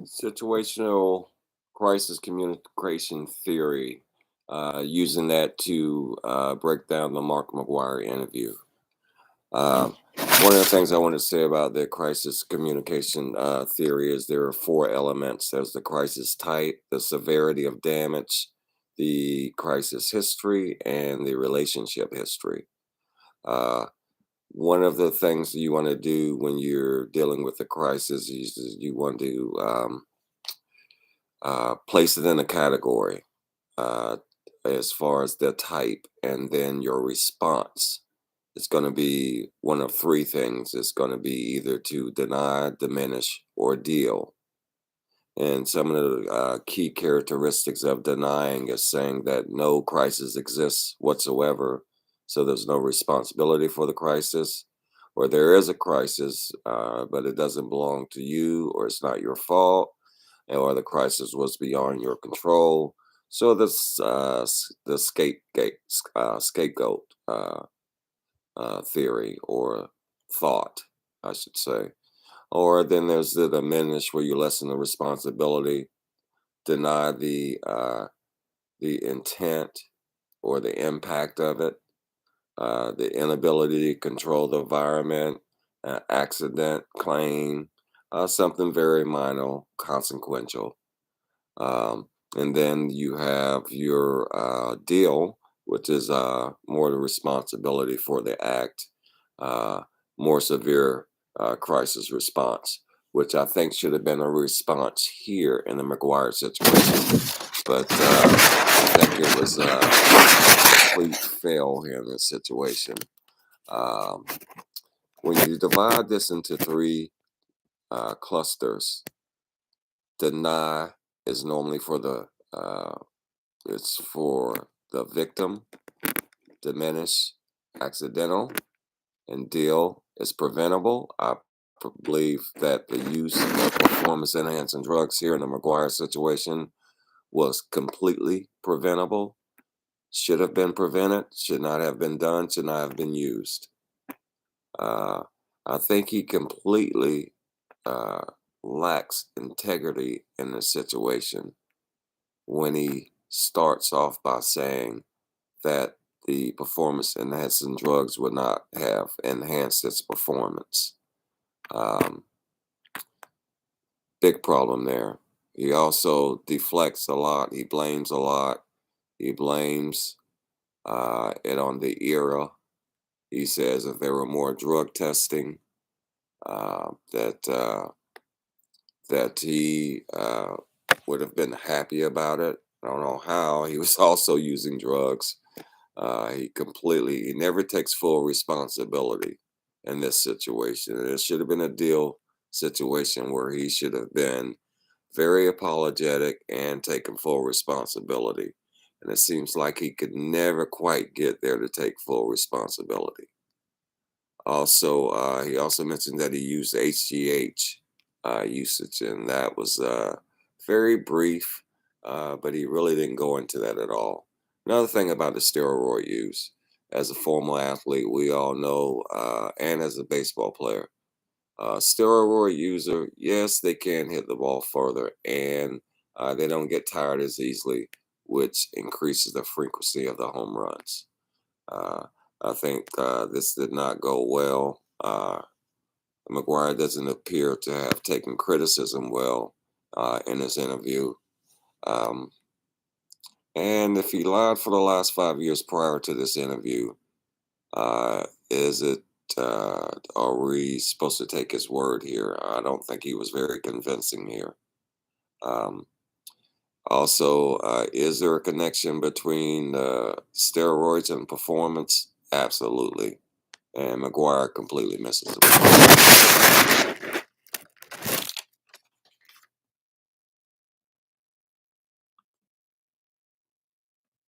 Situational crisis communication theory, using that to break down the McGuire interview. Um, One of the things I want to say about the crisis communication theory is there are four elements. There's the crisis type, the severity of damage, the crisis history, and the relationship history. Uh, One of the things you want to do when you're dealing with a crisis is you want to place it in a category uh, as far as the type, and then your response. It's going to be one of three things. It's going to be either to deny, diminish, or deal. And some of the key characteristics of denying is saying that no crisis exists whatsoever, so there's no responsibility for the crisis, or there is a crisis, but it doesn't belong to you, or it's not your fault, or the crisis was beyond your control. So this the scapegoat theory or thought, I should say. Or then there's the diminish, where you lessen the responsibility, deny the intent or the impact of it, the inability to control the environment, accident claim, something very minor, consequential. And then you have your deal, which is more the responsibility for the act, uh, more severe crisis response, which I think should have been a response here in the McGuire situation. But I think it was a complete fail here in this situation. Um, when you divide this into three clusters, deny is normally for it's for the victim, diminish, accidental, and deal is preventable. I believe that the use of performance enhancing drugs here in the McGuire situation was completely preventable, should have been prevented, should not have been done, should not have been used. Uh, I think he completely uh, lacks integrity in the situation when he starts off by saying that the performance enhancing drugs would not have enhanced its performance. Um, Big problem there. He also deflects a lot. He blames a lot. He blames it on the era. He says if there were more drug testing, that he would have been happy about it. I don't know how. He was also using drugs. He never takes full responsibility in this situation. It should have been a deal situation where he should have been very apologetic and taken full responsibility. And it seems like he could never quite get there to take full responsibility. Also, he also mentioned that he used HGH usage, and that was very brief, but he really didn't go into that at all. Another thing about the steroid use, as a former athlete, we all know, and as a baseball player, steroid user, yes, they can hit the ball further, and they don't get tired as easily, which increases the frequency of the home runs. Uh, I think this did not go well. McGuire doesn't appear to have taken criticism well in his interview. Um, and if he lied for the last 5 years prior to this interview, is it, are we supposed to take his word here? I don't think he was very convincing here. Um, Also, is there a connection between steroids and performance? Absolutely. And McGuire completely misses the point.